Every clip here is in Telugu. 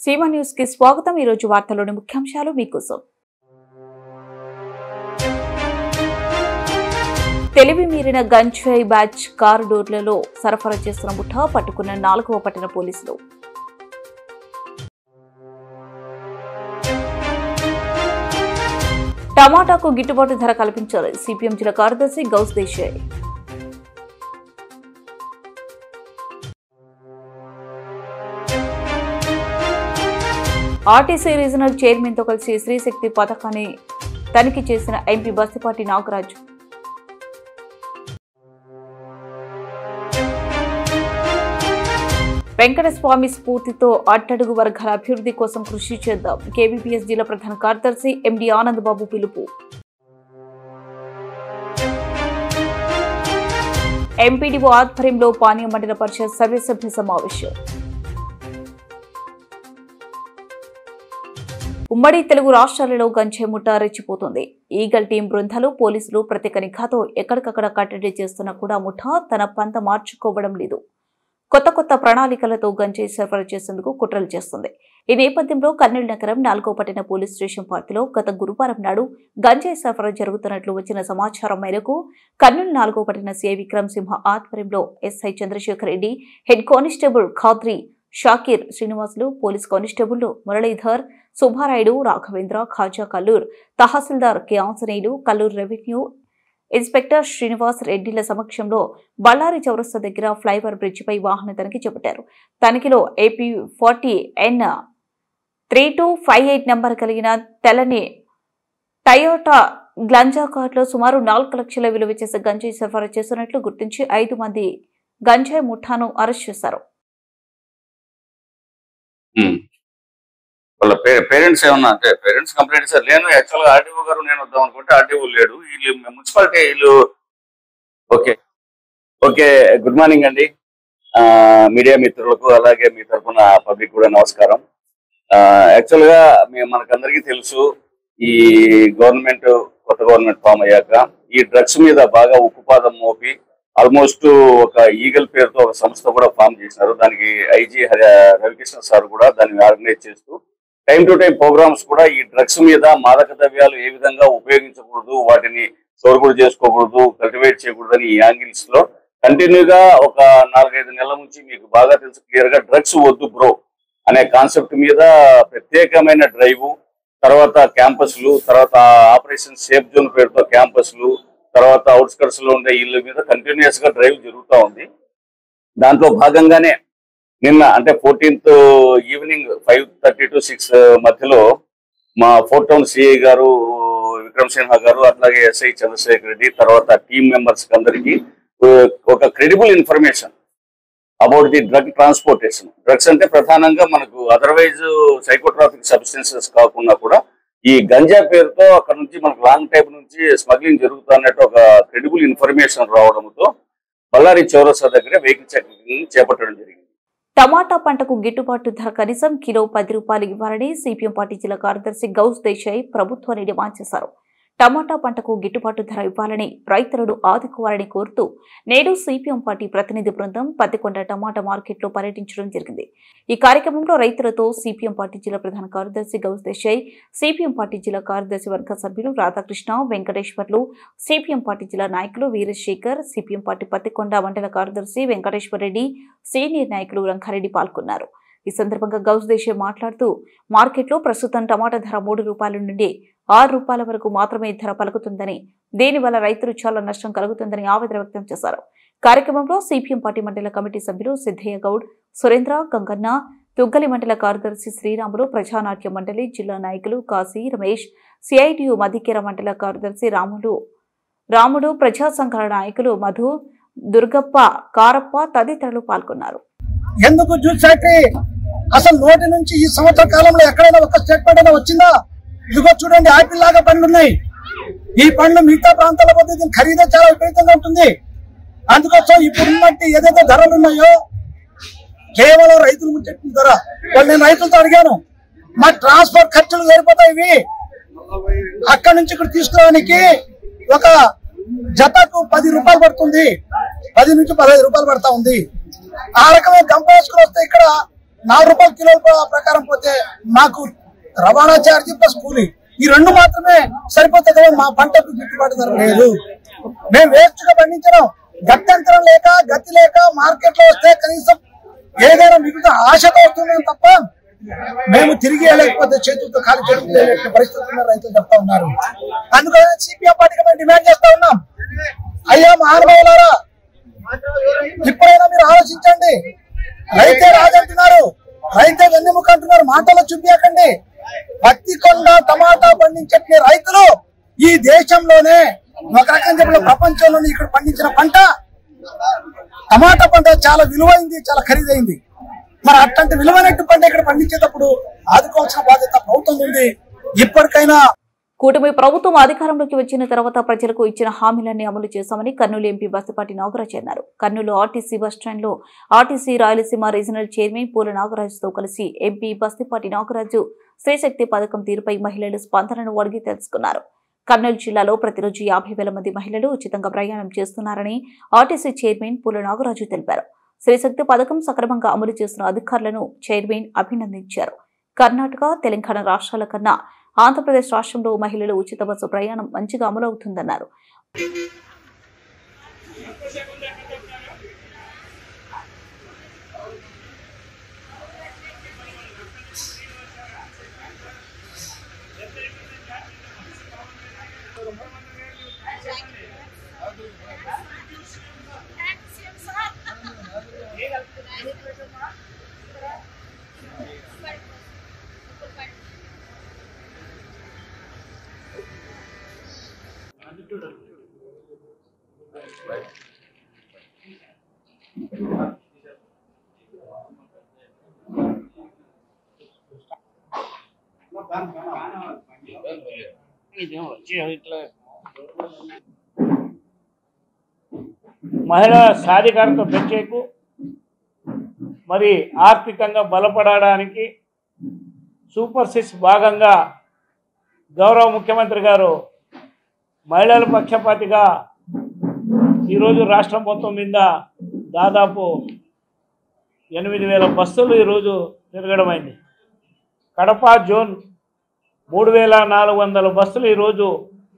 సీమా న్యూస్ కి స్వాగతం। ఈ రోజు వార్తల్లోని ముఖ్యాంశాలు మీకోసం। తెలివి మీరిన గంజాయి బ్యాచ్ కారు డోర్లలో సరఫరా చేస్తున్న ముఠా పట్టుకున్న 4వ పట్టణ పోలీసులు। టమాటాకు గిట్టుబాటు ధర కల్పించాలి సిపిఎం జిల్లా కార్యదర్శి Ghouse Desai. RTC regional chairman తో కలిసి శ్రీశక్తి పథకాన్ని తనిఖీ చేసిన ఎంపీ బస్తిపాటి నాగరాజు। వెంకటస్వామి స్ఫూర్తితో అట్టడుగు వర్గాల అభివృద్ధి కోసం కృషి చేద్దాం కేవీపీఎస్ జిల్లా ప్రధాన కార్యదర్శి ఎండి ఆనంద్ బాబు పిలుపు। ఎంపీడీఓ ఆధ్వర్యంలో పానీయ మండల పరిషత్ సర్వసభ్య సమావేశం। ఉమ్మడి తెలుగు రాష్ట్రాలలో గంజాయి ముఠా రెచ్చిపోతుంది। ఈగల్ టీం బృందాలు పోలీసులు ప్రత్యేక నిఘాతో ఎక్కడికక్కడ కట్టడి చేస్తున్నా కూడా ముఠా తన పంత మార్చుకోవడం లేదు। కొత్త ప్రణాళికలతో గంజాయి సరఫరా చేసేందుకు కుట్రలు చేస్తుంది। ఈ నేపథ్యంలో కర్నూలు నగరం 4వ పట్టణ పోలీస్ స్టేషన్ పరిధిలో గత గురువారం నాడు గంజాయి సరఫరా జరుగుతున్నట్లు వచ్చిన సమాచారం మేరకు కర్నూలు 4వ పట్టణ సిఐ విక్రమ్ సింహ ఆధ్వర్యంలో SI Chandrasekhar Reddy, head constable Khadri, Shakir Srinivasulu, police constable Muralidhar, Subbarayudu, Raghavendra, Khaja Kallur, తహసీల్దార్ K Anjaneyulu, Kalluru revenue inspector Srinivas రెడ్డిల సమక్షంలో బళ్ళారి చౌరస్తా దగ్గర ఫ్లైఓవర్ బ్రిడ్జిపై వాహన తనిఖీ చేపట్టారు। తనిఖీలో ఏపీ 40N 3258 నంబర్ కలిగిన తెల్లని టయోటా గ్లాంజా కార్లో సుమారు 4 లక్షల విలువ చేసే గంజాయి సరఫరా చేస్తున్నట్లు గుర్తించి 5 మంది గంజాయి ముఠాను అరెస్ట్ చేశారు। వాళ్ళ పేరెంట్స్ ఏమన్నా అంటే పేరెంట్స్ కంప్లైంట్ సార్ లేను యాక్చువల్గా ఆర్డీఓ గారు నేను వద్దాం అనుకుంటే ఆర్డీఓ లేడు, వీళ్ళు మున్సిపాలిటీ వీళ్ళు ఓకే ఓకే గుడ్ మార్నింగ్ అండి మీడియా మిత్రులకు అలాగే మీ తరఫున పబ్లిక్ కూడా నమస్కారం। యాక్చువల్గా మనకందరికీ తెలుసు ఈ గవర్నమెంట్ కొత్త గవర్నమెంట్ ఫామ్ అయ్యాక ఈ డ్రగ్స్ మీద బాగా ఉక్కుపాదం మోపి ఆల్మోస్ట్ ఒక ఈగల్ పేరుతో ఒక సంస్థ కూడా ఫామ్ చేసినారు। దానికి ఐజీ రవికృష్ణ సార్ కూడా దాన్ని ఆర్గనైజ్ చేస్తూ టైం టు టైం ప్రోగ్రామ్స్ కూడా ఈ డ్రగ్స్ మీద మాదక ద్రవ్యాలు ఏ విధంగా ఉపయోగించకూడదు, వాటిని స్టోర్ కూడా చేసుకోకూడదు, కల్టివేట్ చేయకూడదు అని ఈ యాంగిల్స్ లో కంటిన్యూగా ఒక 4-5 నెలల నుంచి మీకు బాగా తెలుసు క్లియర్ గా డ్రగ్స్ వద్దు బ్రో అనే కాన్సెప్ట్ మీద ప్రత్యేకమైన డ్రైవ్, తర్వాత క్యాంపస్లు, తర్వాత ఆపరేషన్ సేఫ్ జోన్ పేరుతో క్యాంపస్లు, తర్వాత అవుట్స్కట్స్ లో ఉండే ఇళ్ళ మీద కంటిన్యూస్ గా డ్రైవ్ జరుగుతూ ఉంది। దాంట్లో భాగంగానే నిన్న అంటే 14th ఈవినింగ్ 5:30 to 6 మధ్యలో మా 4 టౌన్ సిఐ గారు విక్రమ్ సిన్హా గారు అట్లాగే ఎస్ఐ చంద్రశేఖర్ రెడ్డి తర్వాత టీమ్ మెంబర్స్ అందరికీ ఒక credible information about the drug transportation. Drugs అంటే ప్రధానంగా మనకు అదర్వైజ్ సైకోట్రాఫిక్ సబ్స్టెన్సెస్ కాకుండా కూడా ఈ గంజా పేరుతో అక్కడ నుంచి మనకు లాంగ్ టైప్ నుంచి స్మగ్లింగ్ జరుగుతున్నట్టు ఒక క్రెడిబుల్ ఇన్ఫర్మేషన్ రావడంతో బళ్ళారి చౌరస్తా దగ్గర వెహికల్ చెకింగ్ చేపట్టడం జరిగింది। టమాటా పంటకు గిట్టుబాటు ధర కనీసం కిలో 10 రూపాయలు ఇవ్వాలని సిపిఎం పార్టీ జిల్లా కార్యదర్శి గౌస్ దేశాయ్ ప్రభుత్వాన్ని డిమాండ్ చేశారు। టమాటా పంటకు గిట్టుబాటు ధర ఇవ్వాలని రైతులను ఆదుకోవాలని కోరుతూ నేడు సిపిఎం పార్టీ ప్రతినిధి బృందం పత్తికొండ టమాటా మార్కెట్లో పర్యటించడం జరిగింది। ఈ కార్యక్రమంలో రైతులతో సిపిఎం పార్టీ జిల్లా ప్రధాన కార్యదర్శి గౌస్ దేశాయ్, సిపిఎం పార్టీ జిల్లా కార్యదర్శి వర్గ సభ్యులు రాధాకృష్ణ, వెంకటేశ్వర్లు, సిపిఎం పార్టీ జిల్లా నాయకులు వీరశేఖర్, సిపిఎం పార్టీ పత్తికొండ మండల కార్యదర్శి వెంకటేశ్వర రెడ్డి, సీనియర్ నాయకులు రంగారెడ్డి పాల్గొన్నారు। ఈ సందర్భంగా గౌస్ దేశాయ్ మాట్లాడుతూ మార్కెట్లో ప్రస్తుతం టమాటా ధర 3 రూపాయల నుండి 6 రూపాయల వరకు మాత్రమే ధర పలుకుతుందని, దీనివల్ల రైతులు చాలా నష్టం కలుగుతుందని ఆవేదన వ్యక్తం చేశారు। కార్యక్రమంలో సిపిఎం పార్టీ మండల కమిటీ సభ్యులు సిద్ధయ్య గౌడ్, సురేంద్ర, గంగన్న, తుగ్గలి మండల కార్యదర్శి శ్రీరాములు, ప్రజానాట్య మండలి జిల్లా నాయకులు కాశీ, రమేష్, సిఐటియు మధికేర మండల కార్యదర్శి రాముడు, ప్రజా సంఘాల నాయకులు మధు, దుర్గప్ప, కారప్ప తదితరులు పాల్గొన్నారు। ఎందుకు జ్యూస్ ఫ్యాక్టరీ అసలు నోటి నుంచి ఈ సంవత్సర కాలంలో ఎక్కడైనా ఒక స్టేట్మెంట్ అయినా వచ్చిందా? ఇదిగో చూడండి ఆపిల్ లాగా పండ్లు ఉన్నాయి। ఈ పండ్లు మిగతా ప్రాంతాల పోతే దీని ఖరీదే చాలా విపరీతంగా ఉంటుంది। అందుకోసం ఇప్పుడున్నట్టు ఏదైతే ధరలు ఉన్నాయో కేవలం రైతులు ముచ్చెట్టిన ధర। వాళ్ళు నేను రైతులతో అడిగాను, మా ట్రాన్స్పోర్ట్ ఖర్చులు సరిపోతాయి, ఇవి అక్కడి నుంచి ఇక్కడ తీసుకోవడానికి ఒక జతకు 10 రూపాయలు పడుతుంది, 10 నుంచి 15 రూపాయలు పడతా ఉంది। ఆ రకమైన కంపేసుకుని వస్తే ఇక్కడ 4 రూపాయల కిలోల ప్రకారం పోతే మాకు రవాణా ఛార్జీ ప్లస్ కూలీ ఈ 2 మాత్రమే సరిపోతుంది. మా పంటకు గిట్టుబాటు ధర లేదు. మేము వేస్ట్ గా పండించడం గత్యంతరం లేక గతి లేక మార్కెట్ లో వస్తే కనీసం ఏదైనా మిగతా ఆశతో వస్తున్నాం తప్ప మేము తిరిగి వెళ్ళకపోతే చేతులతో ఖాళీ చేతులు పరిస్థితుల్లో రైతులు చెప్తా ఉన్నారు. అందుకని సిపిఎం పార్టీకి మేము డిమాండ్ చేస్తా ఉన్నాం. అయ్యా మహానుభావులారా, ఇప్పుడైనా మీరు ఆలోచించండి. రైతే రాజంటున్నారు, రైతే వెన్నెముక అంటున్నారు, మాటలో చూపించకండి. పత్తికొండ టమాటా పండించే రైతులు ఈ దేశంలోనే ఒక రకంగా చెప్పిన ప్రపంచంలోనే ఇక్కడ పండించిన పంట టమాటా పంట చాలా విలువైంది, చాలా ఖరీదైంది. మరి అట్లాంటి విలువైన పంట ఇక్కడ పండించేటప్పుడు ఆదుకోవాల్సిన బాధ్యత ప్రభుత్వం ఉంది. ఇప్పటికైనా కూటమి ప్రభుత్వం అధికారంలోకి వచ్చిన తర్వాత ప్రజలకు ఇచ్చిన హామీలన్నీ అమలు చేశామని కర్నూలు ఎంపీ బస్తిపాటి నాగరాజు అన్నారు. కర్నూలు ఆర్టీసీ బస్టాండ్లో RTC Rayalaseema regional chairman Poola నాగరాజుతో కలిసి ఎంపీ బస్తిపాటి నాగరాజు స్త్రీశక్తి పథకం తీరుపై మహిళలు స్పందనను అడిగి తెలుసుకున్నారు. కర్నూలు జిల్లాలో ప్రతిరోజు 50,000 మంది మహిళలు ఉచితంగా ప్రయాణం చేస్తున్నారని ఆర్టీసీ చైర్మన్ పూల నాగరాజు తెలిపారు. స్త్రీశక్తి పథకం సక్రమంగా అమలు చేస్తున్న అధికారులను చైర్మన్ అభినందించారు. కర్ణాటక, తెలంగాణ రాష్ట్రాల కన్నా ఆంధ్రప్రదేశ్ రాష్ట్రంలో మహిళలు ఉచిత బస్సు ప్రయాణం మంచిగా అమలవుతుందన్నారు. మహిళా సాధికారత పెంచేకు మరి ఆర్థికంగా బలపడడానికి సూపర్ 6 భాగంగా గౌరవ ముఖ్యమంత్రి గారు మహిళల పక్షపాతిగా ఈరోజు రాష్ట్రం మొత్తం మీద దాదాపు 8,000 బస్సులు ఈరోజు తిరగడమైంది. కడప జోన్ 3,400 బస్సులు ఈరోజు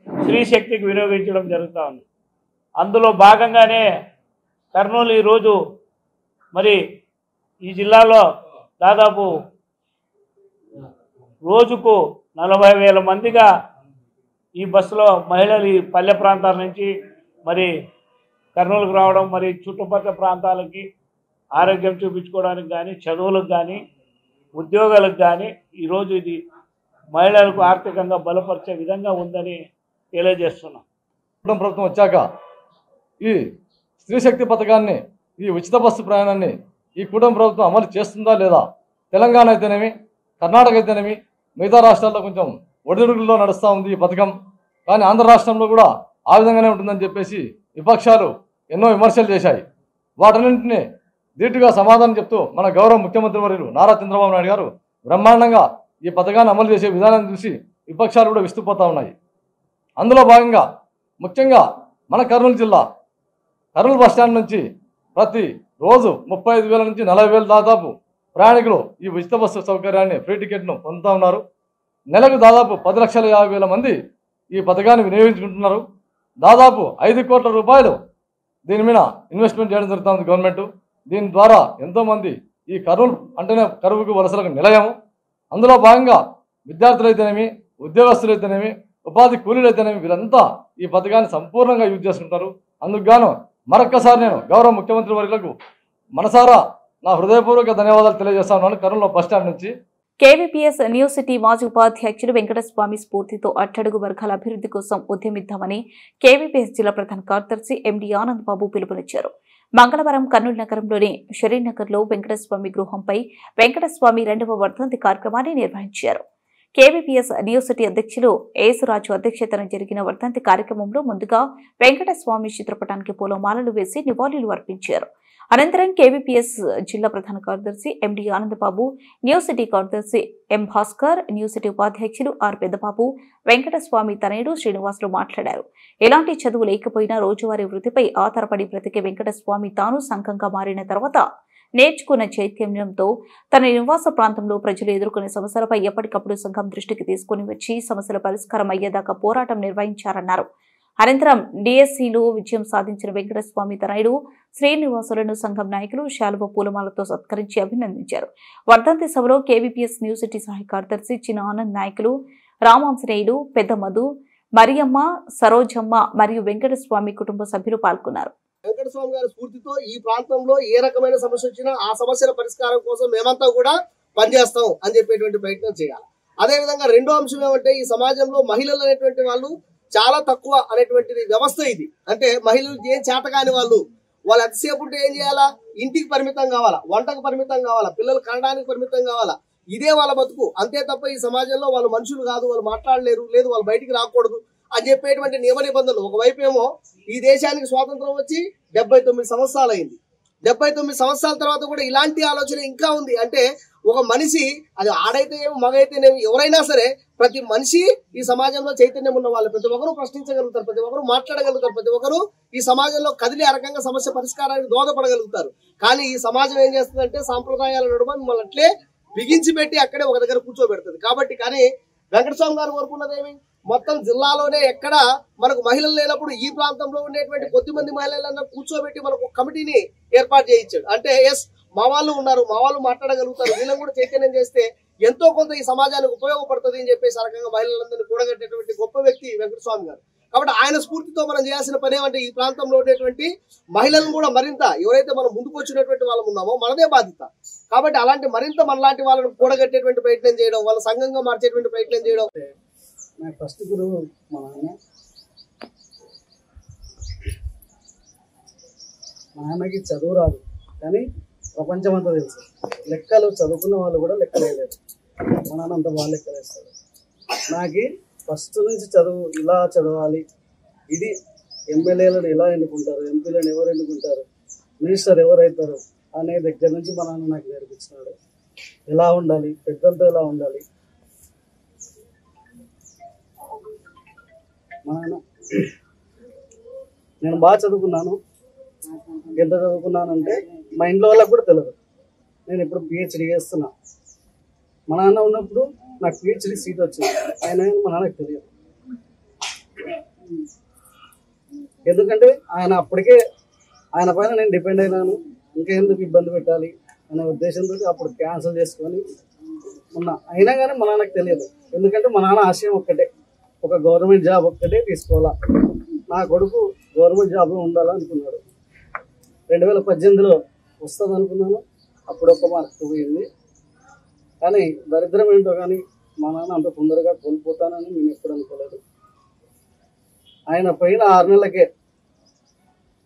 స్త్రీశక్తికి వినియోగించడం జరుగుతూ ఉంది. అందులో భాగంగానే కర్నూలు ఈరోజు మరి ఈ జిల్లాలో దాదాపు రోజుకు 40,000 మందిగా ఈ బస్సులో మహిళలు ఈ పల్లె ప్రాంతాల నుంచి మరి కర్నూలుకు రావడం, మరి చుట్టుపక్కల ప్రాంతాలకి ఆరోగ్యం చూపించుకోవడానికి కానీ, చదువులకు కానీ, ఉద్యోగాలకు కానీ ఈరోజు ఇది మహిళలకు ఆర్థికంగా బలపరిచే విధంగా ఉందని తెలియజేస్తున్నాం. ప్రభుత్వం వచ్చాక ఈ స్త్రీశక్తి పథకాన్ని, ఈ ఉచిత బస్సు ప్రయాణాన్ని ఈ కూటమి ప్రభుత్వం అమలు చేస్తుందా లేదా? తెలంగాణ అయితేనేమి, కర్ణాటక అయితేనేమి, మిగతా రాష్ట్రాల్లో కొంచెం ఒడిదుడుకుల్లో నడుస్తూ ఉంది ఈ పథకం. కానీ ఆంధ్ర రాష్ట్రంలో కూడా ఆ విధంగానే ఉంటుందని చెప్పేసి విపక్షాలు ఎన్నో విమర్శలు చేశాయి. వాటన్నింటినీ ధీటుగా సమాధానం చెప్తూ మన గౌరవ ముఖ్యమంత్రి వర్యులు నారా చంద్రబాబు నాయుడు గారు బ్రహ్మాండంగా ఈ పథకాన్ని అమలు చేసే విధానాన్ని చూసి విపక్షాలు కూడా విస్తుపోతూ ఉన్నాయి. అందులో భాగంగా ముఖ్యంగా మన కర్నూలు జిల్లా కర్నూలు బస్టాండ్ నుంచి ప్రతి రోజు 35,000 నుంచి 40,000 దాదాపు ప్రయాణికులు ఈ ఉచిత బస్సు సౌకర్యాన్ని, ఫ్రీ టికెట్ను పొందుతూ ఉన్నారు. నెలకు దాదాపు 10,50,000 మంది ఈ పథకాన్ని వినియోగించుకుంటున్నారు. దాదాపు 5 కోట్ల రూపాయలు దీని మీద ఇన్వెస్ట్మెంట్ చేయడం జరుగుతుంది గవర్నమెంట్. దీని ద్వారా ఎంతోమంది ఈ కర్నూలు అంటేనే కరువుకు వలసలకు నిలయము. అందులో భాగంగా విద్యార్థులైతేనేమి, ఉద్యోగస్తులైతేనేమి, ఉపాధి కూలీలైతేనేమి వీరంతా ఈ పథకాన్ని సంపూర్ణంగా యూజ్ చేసుకుంటారు. అందుకు గాను మరొక్కసారి నేను గౌరవ ముఖ్యమంత్రి వర్యులకు మనసారా నా హృదయపూర్వక ధన్యవాదాలు తెలియజేస్తాను. కర్నూలు బస్టాండ్ నుంచి కేవీపీఎస్ న్యూ సిటీ మాజీ ఉపాధ్యక్షుడు వెంకటస్వామి స్ఫూర్తితో అట్టడుగు వర్గాల అభివృద్ధి కోసం ఉద్యమిద్దామని కేవీపీఎస్ జిల్లా ప్రధాన కార్యదర్శి ఎండి ఆనంద్ బాబు పిలుపునిచ్చారు. మంగళవారం కర్నూలు నగరంలోని షరీనగర్లో వెంకటస్వామి గృహంపై వెంకటస్వామి 2వ వర్ధంతి కార్యక్రమాన్ని నిర్వహించారు. కేవీపీఎస్ న్యూ సిటీ అధ్యక్షులు ఏసురాజు అధ్యక్షతన జరిగిన వర్ధంతి కార్యక్రమంలో ముందుగా వెంకటస్వామి చిత్రపటానికి పూలమాలలు వేసి నివాళులు అర్పించారు. అనంతరం కేవీపీఎస్ జిల్లా ప్రధాన కార్యదర్శి ఎండి ఆనందబాబు, న్యూ సిటీ కార్యదర్శి ఎం భాస్కర్, న్యూ సిటీ ఉపాధ్యక్షులు ఆర్ పెద్దబాబు, వెంకటస్వామి తనయుడు శ్రీనివాసులు మాట్లాడారు. ఎలాంటి చదువు లేకపోయినా రోజువారీ వృత్తిపై ఆధారపడి బ్రతికే వెంకటస్వామి తాను సంఘంగా మారిన తర్వాత నేర్చుకున్న చైతన్యంతో తన నివాస ప్రాంతంలో ప్రజలు ఎదుర్కొనే సమస్యలపై ఎప్పటికప్పుడు సంఘం దృష్టికి తీసుకుని వచ్చి సమస్యల పరిష్కారం అయ్యేదాకా పోరాటం నిర్వహించారన్నారు. అనంతరం డిఎస్సీలో విజయం సాధించిన వెంకటస్వామి తనయుడు శ్రీనివాసులను సంఘం నాయకులు శాలువ పూలమాలతో సత్కరించి అభినందించారు. వర్ధంతి సభలో కేవీపీఎస్ న్యూస్ సిటీ సహాయ కార్యదర్శి చిన్న ఆనంద్ నాయకులు, రామాంజనేయులు, పెద్ద మధు, మరియమ్మ, సరోజమ్మ మరియు వెంకటస్వామి కుటుంబ సభ్యులు పాల్గొన్నారు. వెంకటస్వామి గారి స్ఫూర్తితో ఈ ప్రాంతంలో ఏ రకమైన సమస్య వచ్చినా ఆ సమస్యల పరిష్కారం కోసం మేమంతా కూడా పనిచేస్తాం అని చెప్పేటువంటి ప్రయత్నం చేయాలి. అదేవిధంగా రెండో అంశం ఏమంటే ఈ సమాజంలో మహిళలు అనేటువంటి వాళ్ళు చాలా తక్కువ అనేటువంటిది వ్యవస్థ ఇది. అంటే మహిళలు ఏం చేతకాని వాళ్ళు ఎంతసేపు ఉంటే ఏం చేయాలా, ఇంటికి పరిమితం కావాలా, వంటకు పరిమితం కావాలా, పిల్లలు కనడానికి పరిమితం కావాలా, ఇదే వాళ్ళ బతుకు. అంతే తప్ప ఈ సమాజంలో వాళ్ళు మనుషులు కాదు, వాళ్ళు మాట్లాడలేరు, లేదు వాళ్ళు బయటికి రాకూడదు అని చెప్పేటువంటి నియమ నిబంధనలు. ఒకవైపు ఏమో ఈ దేశానికి స్వాతంత్రం వచ్చి 79 సంవత్సరాలు అయింది. 79 సంవత్సరాల తర్వాత కూడా ఇలాంటి ఆలోచన ఇంకా ఉంది. అంటే ఒక మనిషి, అది ఆడైతే ఏమో మగైతేనేమి, ఎవరైనా సరే ప్రతి మనిషి ఈ సమాజంలో చైతన్యం ఉన్న వాళ్ళు ప్రతి ఒక్కరు ప్రశ్నించగలుగుతారు, ప్రతి ఒక్కరు మాట్లాడగలుగుతారు, ప్రతి ఒక్కరు ఈ సమాజంలో కదిలి ఆ రకంగా సమస్య పరిష్కారానికి దోహదపడగలుగుతారు. కానీ ఈ సమాజం ఏం చేస్తుందంటే సాంప్రదాయాల నడుమ మిమ్మల్ని అట్లే బిగించి పెట్టి అక్కడే ఒక దగ్గర కూర్చోబెడుతుంది. కాబట్టి కానీ వెంకటస్వామి గారు కోరుకున్నదేమి, మొత్తం జిల్లాలోనే ఎక్కడ మనకు మహిళలు లేనప్పుడు ఈ ప్రాంతంలో ఉండేటువంటి కొద్దిమంది మహిళలన్నా కూర్చోబెట్టి మనకు ఒక కమిటీని ఏర్పాటు చేయించాడు. అంటే ఎస్, మా వాళ్ళు ఉన్నారు, మా వాళ్ళు మాట్లాడగలుగుతారు, వీళ్ళని కూడా చైతన్యం చేస్తే ఎంతో కొంత ఈ సమాజానికి ఉపయోగపడుతుంది అని చెప్పేసి ఆ రకంగా మహిళలందరినీ కూడగట్టేటువంటి గొప్ప వ్యక్తి వెంకటస్వామి గారు. కాబట్టి ఆయన స్ఫూర్తితో మనం చేయాల్సిన పని ఏమంటే ఈ ప్రాంతంలో ఉండేటువంటి మహిళలను కూడా మరింత, ఎవరైతే మనం ముందుకు వచ్చినటువంటి వాళ్ళం ఉన్నామో మనదే బాధ్యత. కాబట్టి అలాంటి మరింత మనలాంటి వాళ్ళను కూడగట్టేటువంటి ప్రయత్నం చేయడం, వాళ్ళ సంఘంగా మార్చేటువంటి ప్రయత్నం చేయడం. నా ఫస్ట్ గురువు మా నాన్నకి చదువు రాదు కానీ ప్రపంచం అంతా తెలుసు. లెక్కలు చదువుకున్న వాళ్ళు కూడా లెక్కలేరు. మా నాన్న అంత బాగా లెక్కలేస్తాడు. నాకు ఫస్ట్ నుంచి చదువు ఇలా చదవాలి, ఇది ఎమ్మెల్యేలను ఎలా ఎన్నుకుంటారు, ఎంపీలను ఎవరు ఎన్నుకుంటారు, మినిస్టర్ ఎవరైతారు అనే దగ్గర నుంచి మా నాన్న నాకు నేర్పించినాడు. ఎలా ఉండాలి, పెద్దలతో ఎలా ఉండాలి. మా నాన్న, నేను బాగా చదువుకున్నాను. ఎంత చదువుకున్నానంటే మా ఇంట్లో వాళ్ళకి కూడా తెలియదు. నేను ఇప్పుడు పిహెచ్డీ చేస్తున్నా. మా నాన్న ఉన్నప్పుడు నాకు పిహెచ్డీ సీట్ వచ్చింది, ఆయన మా నాన్నకు తెలియదు. ఎందుకంటే ఆయన అప్పటికే ఆయన పైన నేను డిపెండ్ అయినాను, ఇంకెందుకు ఇబ్బంది పెట్టాలి అనే ఉద్దేశంతో అప్పుడు క్యాన్సిల్ చేసుకొని ఉన్నా. అయినా కానీ మా నాన్నకు తెలియదు. ఎందుకంటే మా నాన్న ఆశయం ఒక్కటే, ఒక గవర్నమెంట్ జాబ్ ఒక్కటే తీసుకోవాలా, నా కొడుకు గవర్నమెంట్ జాబ్లో ఉండాలనుకున్నాడు. 2018లో వస్తుంది అనుకున్నాను, అప్పుడు ఒక మార్క్ పోయింది. కానీ దరిద్రం ఏంటో కానీ మా నాన్న అంత తొందరగా కోల్పోతానని నేను ఎప్పుడు అనుకోలేదు. ఆయన పోయిన 6 నెలలకే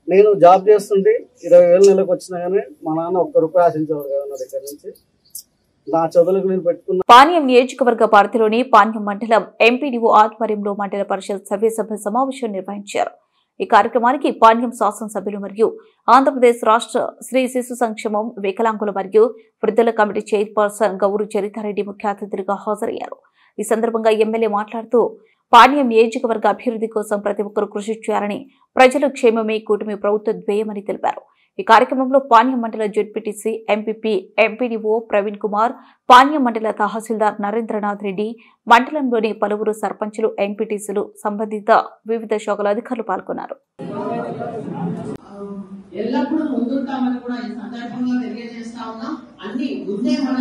నేను జాబ్ చేస్తుంటే 20,000 నెలకు వచ్చినా కానీ మా నాన్న ₹1 ఆశించేవాడు కదా నా దగ్గర నుంచి. నా చదువులకు నేను పెట్టుకున్న పాణ్యం నియోజకవర్గ పరిధిలోని పాణ్యం మండలం ఎంపీడీఓ ఆధ్వర్యంలో మండల పరిషత్ సభ్య సమావేశం నిర్వహించారు. ఈ కార్యక్రమానికి పాణ్యం శాసనసభ్యులు మరియు ఆంధ్రప్రదేశ్ రాష్ట్ర స్త్రీ శిశు సంక్షేమం, వికలాంగుల మరియు వృద్ధుల కమిటీ చైర్పర్సన్ గౌరు చరితారెడ్డి ముఖ్య అతిథులుగా హాజరయ్యారు. ఈ సందర్భంగా ఎమ్మెల్యే మాట్లాడుతూ పాణ్యం నియోజకవర్గ అభివృద్ధి కోసం ప్రతి ఒక్కరూ కృషి చేయాలని, ప్రజల క్షేమమే కూటమి ప్రభుత్వ ధ్యేయమని తెలిపారు. ఈ కార్యక్రమంలో పాణ్యం మండల ZPTC, MPP, MPDO Praveen Kumar, Panyam మండల తహసీల్దార్ నరేంద్రనాథ్ రెడ్డి, మండలంలోని పలువురు సర్పంచులు, ఎంపీటీసీలు, సంబంధిత వివిధ శాఖల అధికారులు పాల్గొన్నారు. ఎల్లప్పుడూ ముందుంటామని కూడా ఈ సందర్భంగా తెలియజేస్తా ఉన్నాం. అన్ని ముందే మన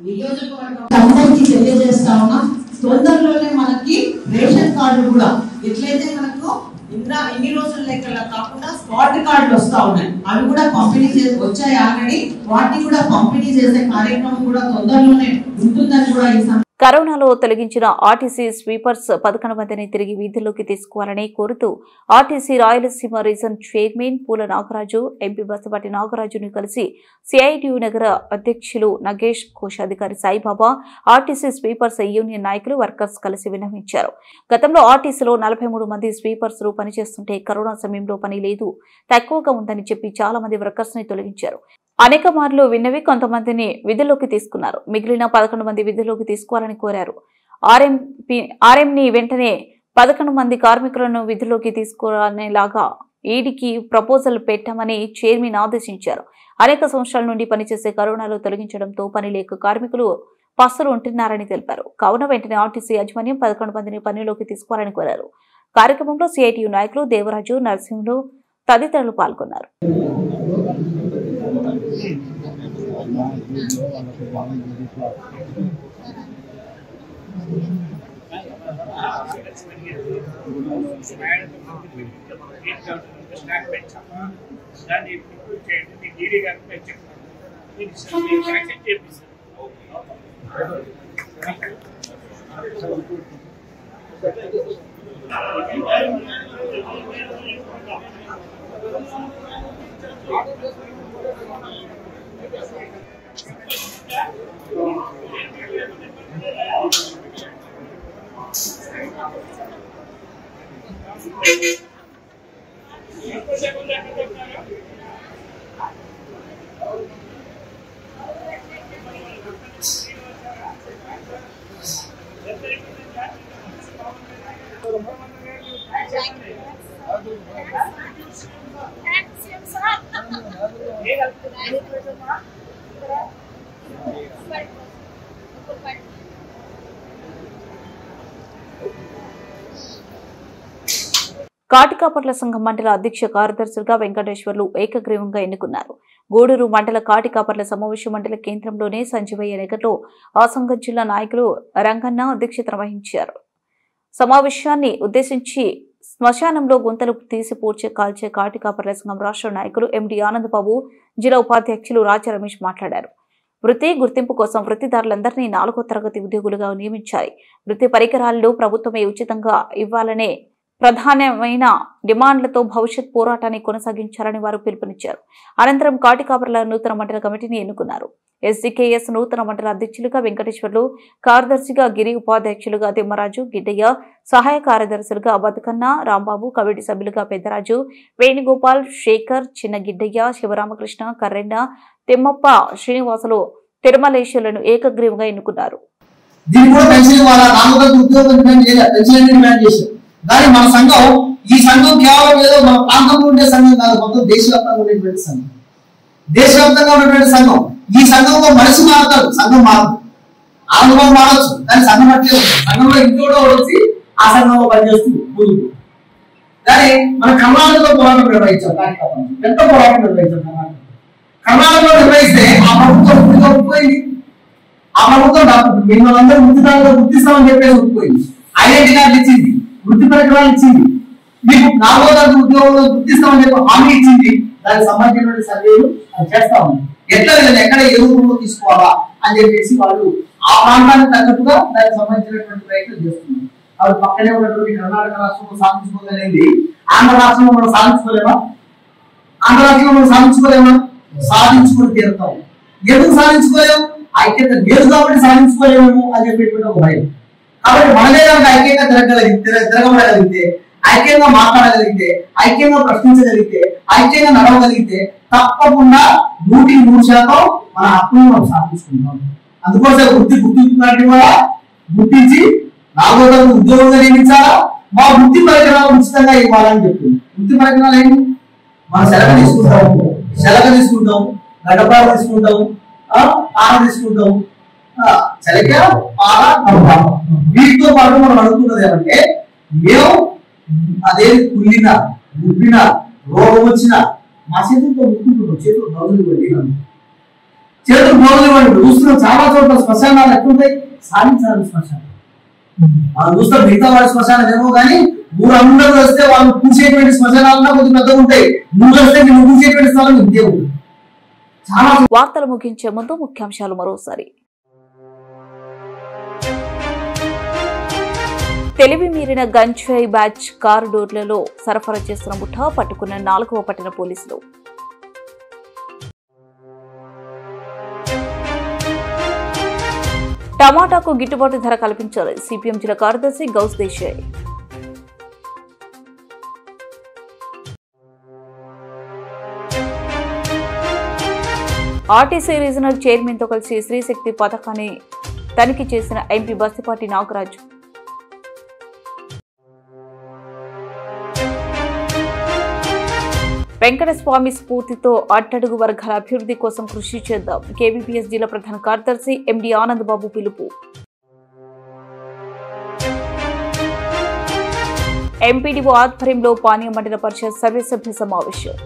నియోజకవర్గం అందరికీ తెలియజేస్తా ఉన్నాం. తొందరలోనే మనకి రేషన్ కార్డులు కూడా ఎట్లయితే మనకు ఇన్ని రోజుల లెక్కల కాకుండా స్పాట్ కార్డులు వస్తా ఉన్నాయి, అవి కూడా పంపిణీ చేసి వచ్చాయి ఆల్రెడీ. వాటిని కూడా పంపిణీ చేసే కార్యక్రమం కూడా తొందరలోనే ఉంటుందని కూడా ఈ కరోనాలో తొలగించిన ఆర్టీసీ స్వీపర్స్ 11 మందిని తిరిగి వీధుల్లోకి తీసుకోవాలని కోరుతూ ఆర్టీసీ రాయలసీమ రీజన్ చైర్మన్ పూల నాగరాజు, ఎంపీ బసపాటి నాగరాజును కలిసి సిఐటియు నగర అధ్యక్షులు నగేష్, కోశాధికారి సాయిబాబా, ఆర్టీసీ స్వీపర్స్ యూనియన్ నాయకులు, వర్కర్స్ కలిసి విన్నవించారు. గతంలో ఆర్టీసీలో 43 మంది స్వీపర్స్ పనిచేస్తుంటే కరోనా సమయంలో పని లేదు, తక్కువగా ఉందని చెప్పి చాలా మంది వర్కర్స్ ని తొలగించారు. అనేక మార్లు విన్నవి కొంతమందిని విధుల్లోకి తీసుకున్నారు. మిగిలిన 11 మంది విధుల్లోకి తీసుకోవాలని కోరారు. ఆర్ఎంని వెంటనే 11 మంది కార్మికులను విధుల్లోకి తీసుకునేలాగా ఈడీకి ప్రపోజల్ పెట్టామని చైర్మన్ ఆదేశించారు. అనేక సంవత్సరాల నుండి పనిచేసే కరోనాలో తొలగించడంతో పని లేక కార్మికులు పస్తులు ఉంటున్నారని తెలిపారు. కావున వెంటనే ఆర్టీసీ యాజమాన్యం 11 మందిని పనిలోకి తీసుకోవాలని కోరారు. కార్యక్రమంలో సిఐటియు నాయకులు దేవరాజు, నరసింహులు తదితరులు పాల్గొన్నారు. కాటికాపర్ల సంఘం మండల అధ్యక్ష కార్యదర్శులుగా వెంకటేశ్వర్లు ఏకగ్రీవంగా ఎన్నుకున్నారు. గూడూరు మండల కాటికాపర్ల సమావేశ మండల కేంద్రంలోనే సంజీవయ్య నగర్లో ఆ సంఘం జిల్లా నాయకులు రంగన్న అధ్యక్షత వహించారు. సమావేశాన్ని ఉద్దేశించి శ్మశానంలో గుంతలు తీసి పూడ్చే కాల్చే కాటికాపర్ల సంఘం రాష్ట్ర నాయకులు ఎండి ఆనందబాబు, జిల్లా ఉపాధ్యక్షులు రాజా రమేష్ మాట్లాడారు. వృత్తి గుర్తింపు కోసం వృత్తిదారులందరినీ 4వ తరగతి ఉద్యోగులుగా నియమించాలి. వృత్తి పరికరాలను ప్రభుత్వమే ఉచితంగా ఇవ్వాలనే ప్రధానమైన డిమాండ్లతో భవిష్యత్ పోరాటాన్ని కొనసాగించాలని వారు పిలుపునిచ్చారు. అనంతరం కాటికాపర్ల నూతన మండల కమిటీని ఎన్నుకున్నారు. ఎస్డికేఎస్ నూతన మండల అధ్యక్షులుగా వెంకటేశ్వర్లు, కార్యదర్శిగా గిరి, ఉపాధ్యక్షులుగా తిమ్మరాజు, గిడ్డయ్య, సహాయ కార్యదర్శులుగా బతుకన్న, రాంబాబు, కమిటీ సభ్యులుగా పెద్దరాజు, వేణుగోపాల్, శేఖర్, చిన్న గిడ్డయ్య, శివరామకృష్ణ, కర్రెన్న, తిమ్మప్ప, శ్రీనివాసులు, తిరుమలేశ్వరులను ఏకగ్రీవంగా ఎన్నుకున్నారు. కానీ మన సంఘం ఈ సంఘం కేవలం ఏదో మన ప్రాంతంలో ఉండే సంఘం కాదు, మొత్తం దేశవ్యాప్తంగా ఉండేటువంటి సంఘం. దేశవ్యాప్తంగా ఉన్నటువంటి సంఘం. ఈ సంఘంలో మనిషి మారుతాడు, సంఘం మారదు. ఆంధ్రలో మారచ్చు, కానీ సంఘం అట్లే ఉంటుంది. సంఘంలో ఇంట్లో వచ్చి ఆ సంఘంలో పనిచేస్తూ ముందుకు. కానీ మన కర్ణాటకలో పోరాటం నిర్వహించాం. ఎంత పోరాటం నిర్వహించాం కర్ణాటకలో నిర్వహిస్తే ఆ ప్రభుత్వం వృత్తిగా ఒప్పుకోయింది. ఆ ప్రభుత్వం మిమ్మల్ని అందరూ వృత్తిదారులుగా గుర్తిస్తామని చెప్పేసి ఒప్పుకోయింది. ఐడెంటిటీ కార్డు ఇచ్చింది, వృత్తి పరికరాలు ఇచ్చింది, మీకు 4వ తరగతి ఉద్యోగంలో గుర్తిస్తామని చెప్పి హామీ ఇచ్చింది. దానికి సంబంధించినటువంటి సర్వేలు చేస్తా ఉంది. ఎట్లా ఎక్కడ ఏ రూపంలో తీసుకోవాలా అని చెప్పేసి వాళ్ళు ఆ ప్రాంతానికి తగ్గట్టుగా దానికి సంబంధించినటువంటి ప్రయత్నం చేస్తున్నారు. వాళ్ళు పక్కనే ఉన్నటువంటి కర్ణాటక రాష్ట్రంలో సాధించుకోగలిగింది ఆంధ్ర రాష్ట్రంలో మనం సాధించుకోలేమా? ఆంధ్ర రాష్ట్రంలో మనం సాధించుకోలేమా? సాధించుకొని తీరుతాం. ఎందుకు సాధించుకోలేము? ఐక్యత లేదు కాబట్టి సాధించుకోలేము అని చెప్పేటువంటి ఒక భయం. కాబట్టి మనమే కనుక ఐక్యంగా తిరగబడగలిగితే, ఐక్యంగా మాట్లాడగలిగితే, ఐక్యంగా ప్రశ్నించగలిగితే, ఐక్యంగా నడవగలిగితే తప్పకుండా 100% మన హక్కును మనం సాధించుకుంటాం. అందుకోసం వృత్తి గుర్తింపు కూడా గుర్తించి 4వ తరగతి ఉద్యోగంగా నియమించాలా, మా వృత్తి పరికరాలు ఉచితంగా ఇవ్వాలని చెప్తుంది. వృత్తి పరికరాలు ఏంటి? మనం శలక తీసుకుంటాం, గడ్డపార తీసుకుంటాం, పార తీసుకుంటాం, చలిక పార కంప. వీటితో పాటు మనం అనుకున్నది ఏమంటే, మేము అదే కుళ్ళిన గుప్పిన రోగం వచ్చిన మా చేతులతో ముట్టుకుంటున్నాం. చేతులు బదులు ఇవ్వండి, చేతులు బదులు ఇవ్వండి. చూస్తున్నాం చాలా చోట్ల శ్మశానాలు ఎట్లుంటాయి, సాధించాలి శ్మశానం. మనం చూస్తాం మిగతా వాడి శ్మశానం ఏమో కానీ ఊరందరూ వస్తే వాళ్ళు పూసేటువంటి శ్మశానాలన్నా కొద్దిగా పెద్దగా ఉంటాయి. నువ్వు వస్తే నువ్వు పూసేటువంటి స్థలం ఇంతే ఉంటుంది. చాలా వార్తలు ముగించే ముందు ముఖ్యాంశాలు మరోసారి. తెలివి మీరిన గంజాయి బ్యాచ్ కారు డోర్లలో సరఫరా చేస్తున్న ముఠా పట్టుకున్న 4వ పట్టణ పోలీసులు. టమాటాకు గిట్టుబాటు ధర కల్పించాలి సిపిఎం జిల్లా కార్యదర్శి Ghouse Desai. RTC regional chairman తో కలిసి శ్రీశక్తి పథకాన్ని తనిఖీ చేసిన ఎంపీ బస్తిపాటి నాగరాజు. వెంకటస్వామి స్ఫూర్తితో అట్టడుగు వర్గాల అభివృద్ధి కోసం కృషి చేద్దాం. కేవీపీఎస్ జిల్లా ప్రధాన కార్యదర్శి ఎండి ఆనంద్ బాబు పిలుపు. ఎంపీడీఓ ఆధ్వర్యంలో పానీయ మండల పరిషత్ సర్వసభ్య సమావేశం.